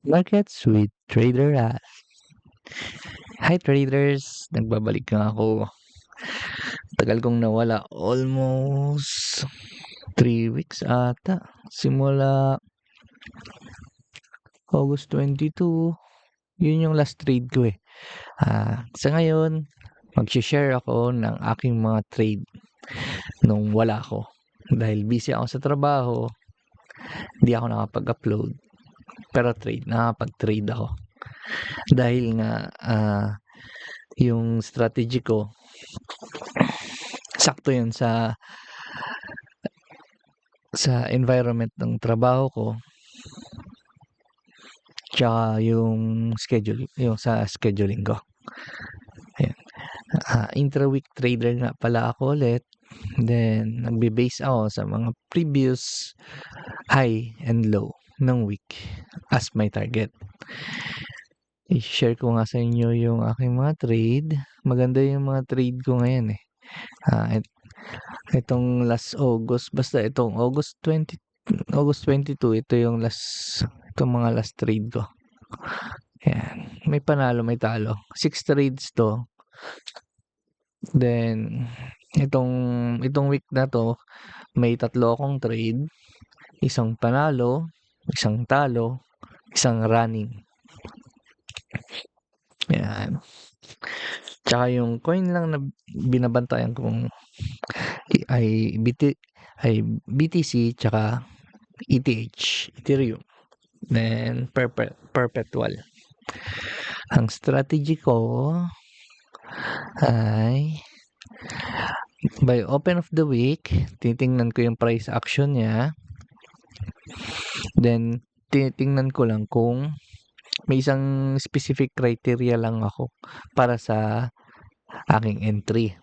Markets with Trader Ras. Hi traders! Nagbabalik nga ako. Tagal kong nawala. Almost 3 weeks ata. Simula August 22. Yun yung last trade ko eh. Sa ngayon, mag-share ako ng aking mga trade nung wala ako. Dahil busy ako sa trabaho, hindi ako nakapag-upload. Pero nakapag-trade ako. Dahil nga, yung strategy ko, sakto yun sa environment ng trabaho ko, tsaka yung sa scheduling ko. Ayan. Intra-week trader nga pala ako ulit. Then, nagbe-base ako sa mga previous high and low ng week as my target. I-share ko nga sa inyo yung aking mga trade. Maganda yung mga trade ko ngayon eh. Itong last August, basta itong August 22, ito yung itong mga last trade ko. Ayan. May panalo, may talo. 6 trades to. Then, itong week na to, may 3 akong trade. Isang panalo, isang talo, isang running. Ayan. Tsaka yung coin lang na binabantayan kong ay BTC tsaka ETH, Ethereum. Then, perpetual. Ang strategy ko ay by open of the week, titingnan ko yung price action niya. Then, titingnan ko lang kung may isang specific criteria lang ako para sa aking entry.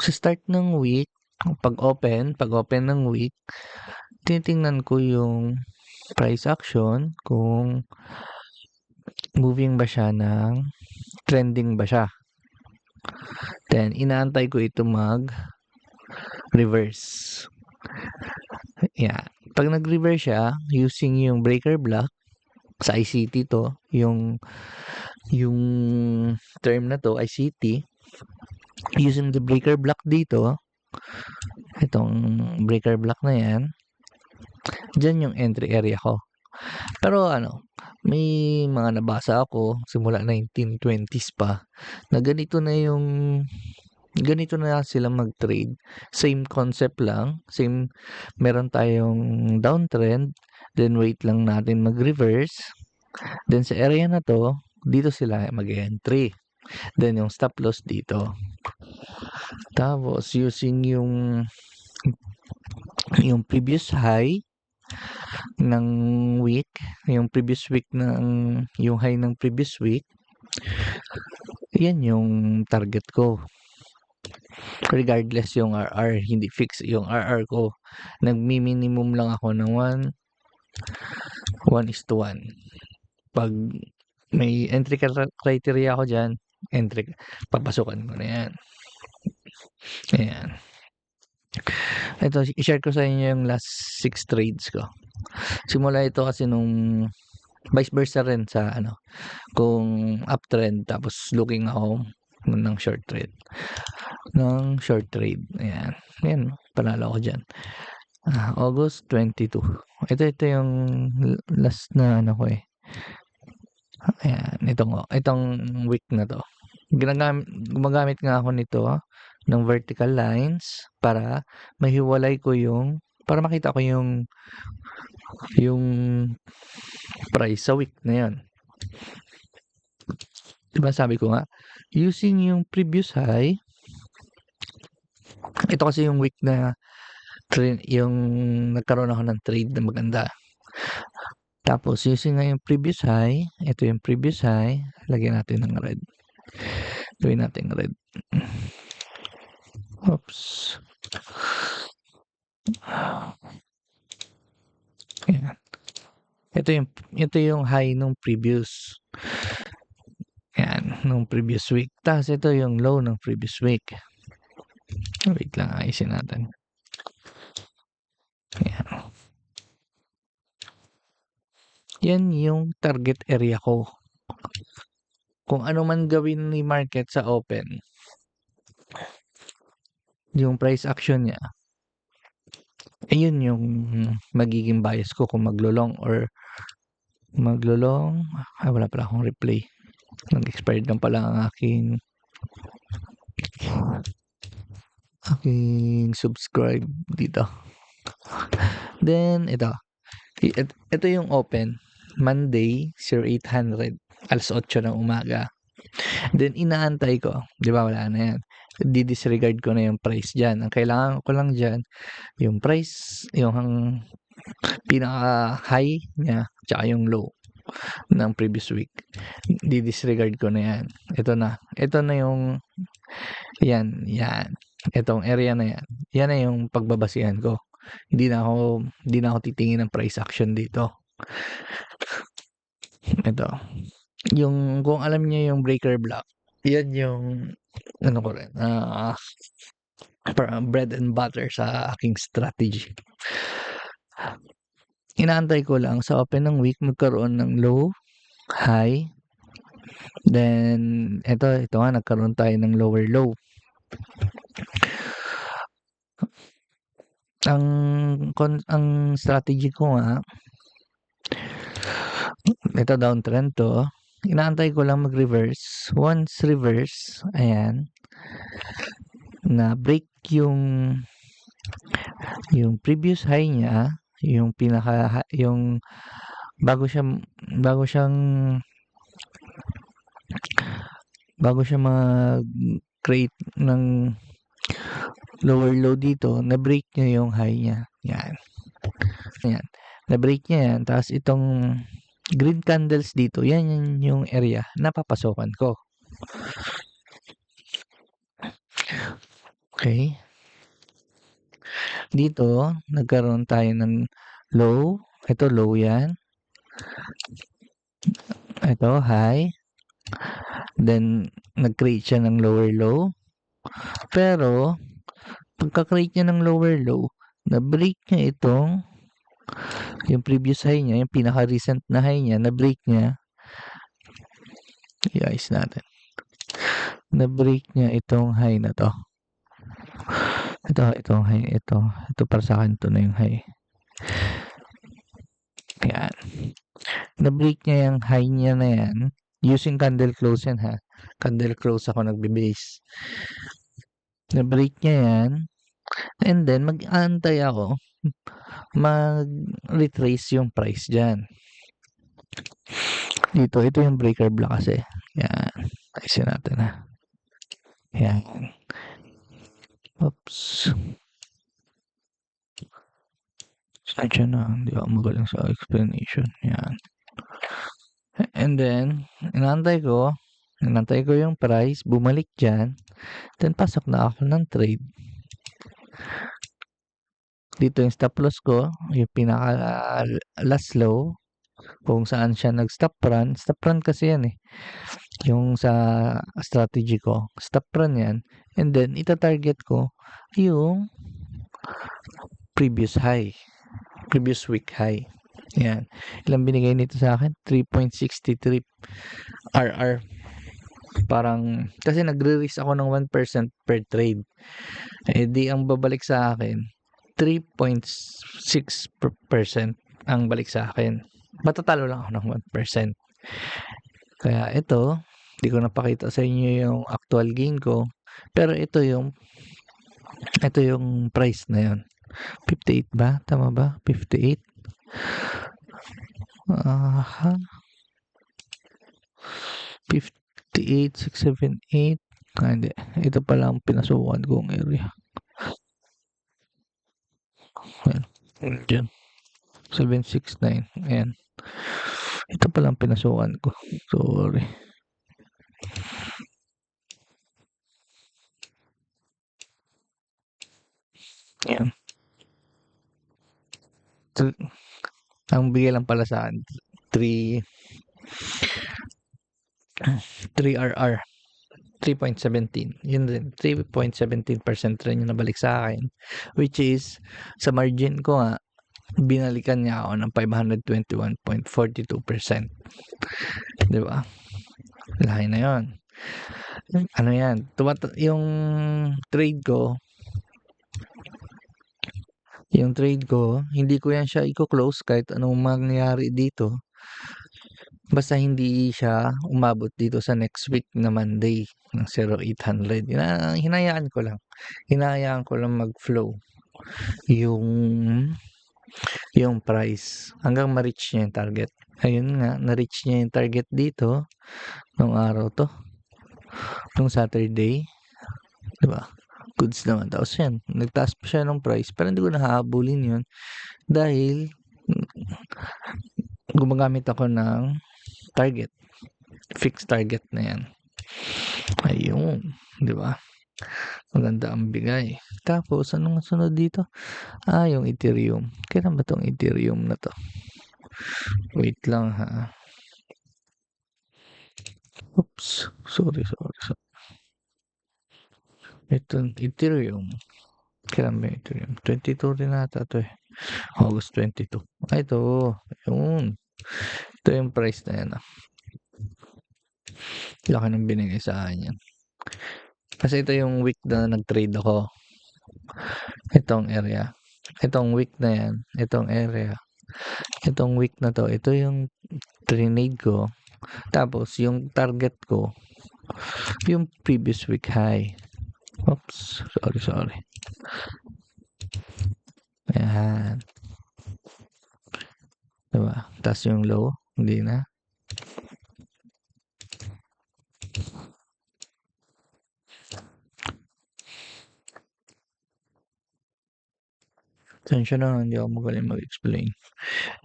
Sa start ng week, pag open ng week, titingnan ko yung price action kung moving ba siya ng trending ba siya. Then, inaantay ko ito mag-reverse. Yeah. Pag nag-reverse siya, using yung breaker block, sa ICT to, yung term na to, ICT, using the breaker block dito, itong breaker block na yan, dyan yung entry area ko. Pero may mga nabasa ako simula 1920s pa na ganito na sila mag-trade. Same concept lang, meron tayong downtrend, then wait lang natin mag-reverse. Then sa area na to, dito sila mag-entry. Then yung stop loss dito. Tapos using yung previous high ng week, yung previous week yung high ng previous week, yan yung target ko. Regardless yung RR, hindi fix yung RR ko. Nagmi-minimum lang ako ng 1:1. Pag may entry criteria ako dyan, papasukan ko na yan. Ayan. Ito, i-share ko sa inyo yung last 6 trades ko. Simula ito kasi nung vice versa rin sa kung uptrend, tapos looking ako ng short trade. Ayan. Ayan, panalo ko dyan. August 22. Ito yung last na ko eh. Ayan, itong week na to. Gumagamit nga ako nito ng vertical lines para mahiwalay ko para makita ko yung price sa week na yan. Diba sabi ko nga, using yung previous high, ito kasi yung week na yung nagkaroon ako ng trade na maganda. Tapos using nga yung previous high, ito yung previous high, lagyan natin ng red. Gawin natin red. Oops. Ayan. Ito yung high nung previous. Ayan, nung previous week. Tapos ito yung low ng previous week. Wait lang, ayusin natin. Ayan. yan yung target area ko. Kung ano man gawin ni market sa open, yung price action niya, ayun yung magiging bias ko kung maglo-long or maglo-long. Wala pala akong replay. Nag-expired lang pala ang aking subscribe dito. Then, ito yung open. Monday, 0800, alas 8 ng umaga. Then, inaantay ko. Di ba, wala na yan. Di-disregard ko na yung price dyan. Ang kailangan ko lang dyan, yung price, yung pinaka-high niya, tsaka yung low ng previous week. Di-disregard ko na yan. Ito na. Ito na yung, yan. Itong area na yan. Yan na yung pagbabasihan ko. Hindi na ako titingin ng price action dito. Ito. Kung alam niyo yung breaker block, yan yung ano ko rin, bread and butter sa aking strategy. Inaantay ko lang sa open ng week magkaroon ng low, high, then ito nga nagkaroon tayo ng lower low. Ang strategy ko nga, ito downtrend to, inaantay ko lang mag-reverse. Once reverse, ayan, na break yung previous high niya, yung bago siya mag-create ng lower low dito, na-break niya yung high niya. Yan. Na-break niya yan. Tapos itong green candles dito, yan yung area na papasokan ko. Okay. Dito, nagkaroon tayo ng low. Ito, low yan. Ito, high. Then, nag-create siya ng lower low. Pero, pagka-create niya ng lower low, na-break niya yung previous high niya, yung pinaka-recent na high niya, na-break niya. I-ayos natin. Na-break niya itong high na to. Itong high, ito para sa akin, ito na yung high. Yan. Na-break niya yung high niya na yan. Using candle close yan ha. Candle close ako nagbe-base. Na-break niya yan. And then, mag-aantay ako mag-retrace yung price dyan. Ito yung breaker block kasi. Yan. Ayusin natin ha. Yan. Oops. Sadya na. Hindi ako magaling sa explanation. Yan. And then, inantay ko yung price, bumalik dyan, then pasok na ako ng trade. Dito yung stop loss ko, yung pinaka last low, kung saan siya nag-stop run. Stop run kasi yan eh. Yung sa strategy ko, stop run yan. And then, ita-target ko yung previous week high. Yan. Ilang binigay nito sa akin? 3.63 RR. Parang, kasi nagre-risk ako ng 1% per trade. Eh di ang babalik sa akin, 3.6% ang balik sa akin. Matatalo lang ako ng 1%. Kaya ito, hindi ko napakita sa inyo yung actual gain ko. Pero ito yung price na yun. 58 ba? Tama ba? 58? 58, 678. Hindi. Ito pala ang pinasukan kong area. Ayan. Diyan. 769. Ayan. Ito pala ang pinasukan ko. Sorry. Ayan. Ang bigay lang pala sa akin, 3 RR. 3.17. Yun din. 3.17% rin yung nabalik sa akin. Which is, sa margin ko nga, binalikan niya ako ng 521.42%. 'Di ba? Laki na 'yon. Ano 'yan, yung trade ko hindi ko 'yan siya iko-close kahit anong mangyari dito. Basta hindi siya umabot dito sa next week na Monday ng 0,800. Hinayaan ko lang. Hinayaan ko lang mag-flow yung price hanggang ma-reach niya yung target. Ayun nga, na-reach niya yung target dito nung araw to. Nung Saturday. 'Di ba? Goods naman. Tapos yan, nagtaas pa siya ng price pero hindi ko na hahabulin yun dahil gumagamit ako ng target. Fixed target na yan. Ayun. 'Di ba? Maganda ang bigay. Tapos, anong sunod dito? Yung Ethereum. Kailan ba tong Ethereum na to? Wait lang ha. Oops. Sorry. Itong Ethereum. Kailan ba Ethereum? 22 rin ata to eh. August 22. Ito. Yun. Ito yung price na yan. Laki ng binigay sa akin yan. Kasi ito yung week na nag-trade ako. Itong area. Itong week na yan. Itong area. Itong week na to. Ito yung trade ko. Tapos yung target ko. Yung previous week high. Oops. Sorry. Ayan. Diba? Tapos yung low. Hindi na. Tensya na, hindi ako magaling mag-explain.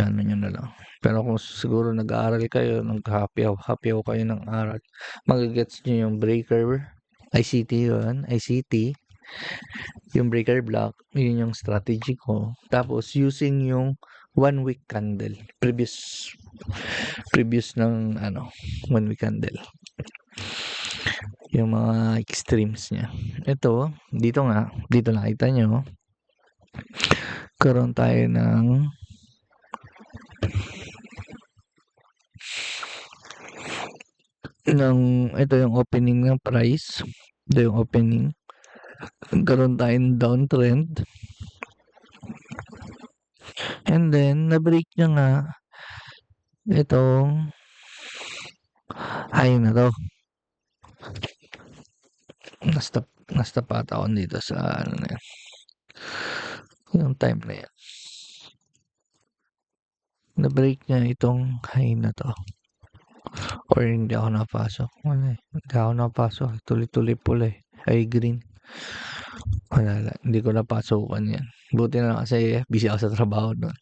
Yan, nyo na lang. Pero kung siguro nag-aaral kayo, happy ako kayo ng aral, magagets nyo yung breaker, ICT yun, ICT, yung breaker block, yun yung strategy ko. Tapos, using yung 1 week candle, previous ng 1 week candle. Yung mga extremes niya. Ito, dito nakita nyo, karoon tayo ng ito yung opening ng price. Ito yung opening. Karoon tayo ng downtrend. And then, na-break niya nga itong high na to. Nastapat ako dito sa na yan. Yung time na yan. Na-break niya itong high na to. Or hindi ako napasok. Hindi ako napasok. Tuloy-tuloy pula eh. Ay, green. Wala. Hindi ko napasukan yan. Buti na lang kasi busy ako sa trabaho doon.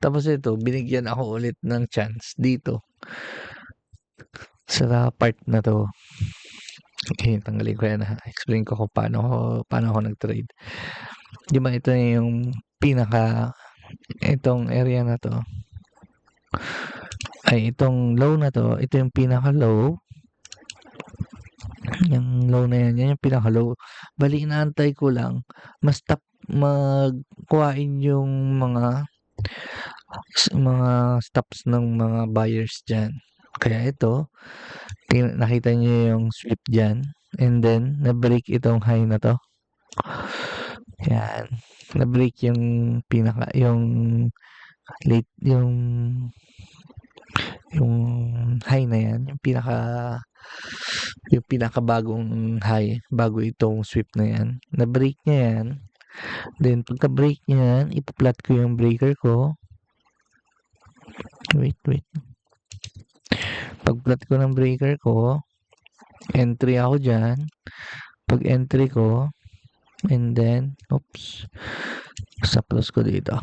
Tapos ito, binigyan ako ulit ng chance dito. Sa part na to. Okay, tanggalin ko yan ha. Explain ko kung paano ako nag-trade. Di ba ito yung itong area na to. Ay, itong low na to, ito yung pinaka-low. Yung low na yan yung pinaka-low. Bali, inaantay ko lang, magkuhain yung mga stops ng mga buyers dyan. Kaya ito, nakita nyo yung sweep dyan. And then, na-break itong high na to. Yan. Na-break yung late, yung high na yan. Yung pinakabagong high, bago itong sweep na yan. Na-break niya yan. Then, pagka-break niya yan, ipa-plot ko yung breaker ko. Wait. Pag-plot ko ng breaker ko, entry ako dyan. Pag-entry ko, and then, stop-loss ko dito.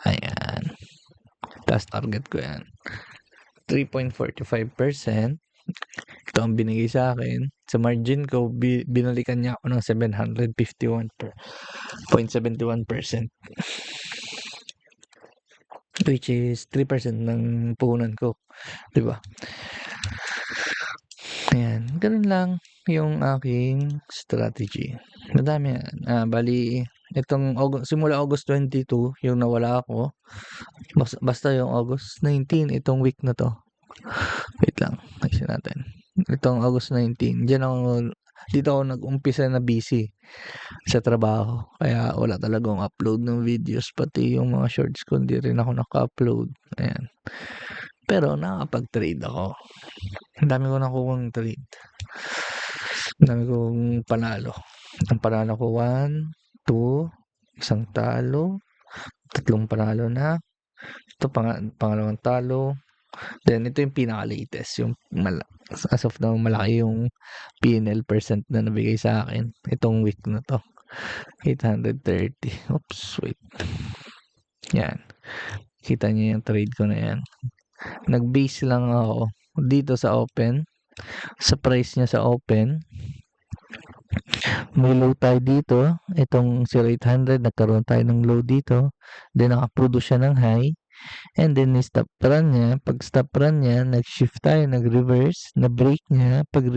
Ayan. Tapos target ko yan. 3.45%. Ito ang binigay sa akin. Sa margin ko, binalikan niya ako ng 751.71%. Which is 3% ng puhunan ko. Diba? Ayan. Ganun lang yung aking strategy. Madami yan. Bali, Itong simula August 22 yung nawala ako. Basta yung August 19 itong week na 'to. Wait lang, ayusin natin. Itong August 19 dito ako nag-umpisa na busy sa trabaho. Kaya wala talagang upload ng videos, pati yung mga shorts ko hindi rin ako naka-upload. Ayan. Pero nakakapag-trade ako. Ang dami ko nakukuhang trade. Ang dami kong panalo. Ang panalo ko 1, 2, isang talo, tatlong panalo na. Ito pangalawang talo. Then ito yung pinaka-latest, yung as of now malaki yung PNL percent na nabigay sa akin itong week na to. 830. Oops, wait. Yan. Kita niyo yung trade ko na yan. Nag-base lang ako dito sa open. Sa price niya sa open. May low tayo dito. Itong 0800, nagkaroon tayo ng low dito. Then nakaproduce siya ng high. And then stop run niya. Pag stop run niya, nag-shift tayo, nag-reverse, na-break niya. Pag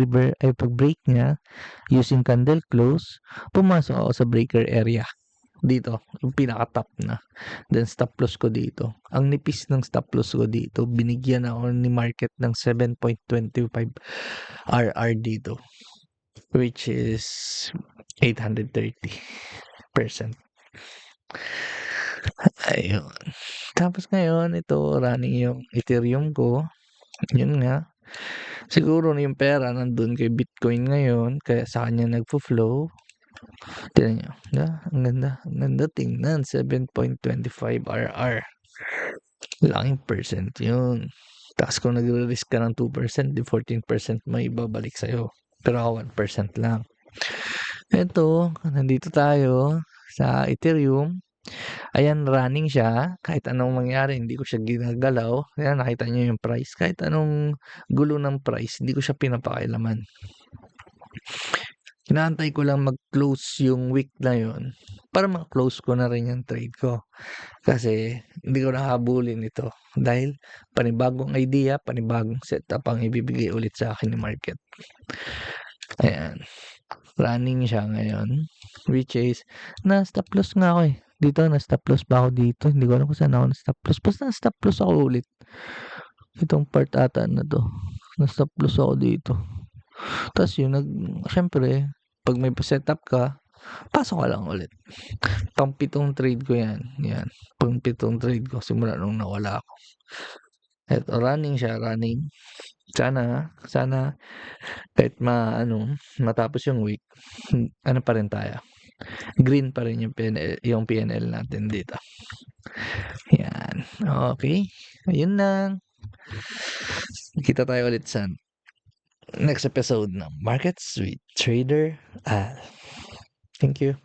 break niya, using candle close, pumasok ako sa breaker area. Dito, yung pinaka-top na. Then stop loss ko dito. Ang nipis ng stop loss ko dito, binigyan ako ni market ng 7.25 RR dito. Which is 830%. Ayun. Tapos ngayon, ito running yung Ethereum ko. Yun nga. Siguro yung pera nandun kay Bitcoin ngayon, kaya sa kanya nagfo-flow. Tignan nyo. Ang ganda. Ang ganda tingnan. 7.25 RR. Laking percent yun. Tapos kung nagre-risk ka ng 2%, di 14% may babalik sa'yo. Pero ako 1% lang. Ito, nandito tayo sa Ethereum. Ayan, running siya. Kahit anong mangyari, hindi ko siya ginagalaw. Ayan, nakita niyo yung price. Kahit anong gulo ng price, hindi ko siya pinapakailaman. Inaantay ko lang mag-close yung week na yun para ma-close ko na rin yung trade ko. Kasi hindi ko nakahabulin ito. Dahil panibagong idea, panibagong setup ang ibibigay ulit sa akin ni market. Ayan. Running siya ngayon. Which is, na-stop loss nga ako eh. Dito, na-stop loss ba ako dito? Hindi ko alam kung saan ako na-stop loss. Basta na-stop loss ako ulit. Itong part ata na to. Na-stop loss ako dito. Tapos yun, syempre, pag may setup ka, pasok ka lang ulit. Pang-pitong trade ko yan. Yan. Pang-pitong trade ko simula nung nawala ako. Eto, running siya, running. Sana kahit matapos yung week, ano pa rin tayo. Green pa rin yung PNL natin dito. Yan. Okay. Ayun lang. Kita tayo ulit sa next episode ng Markets with Trader Al. Thank you.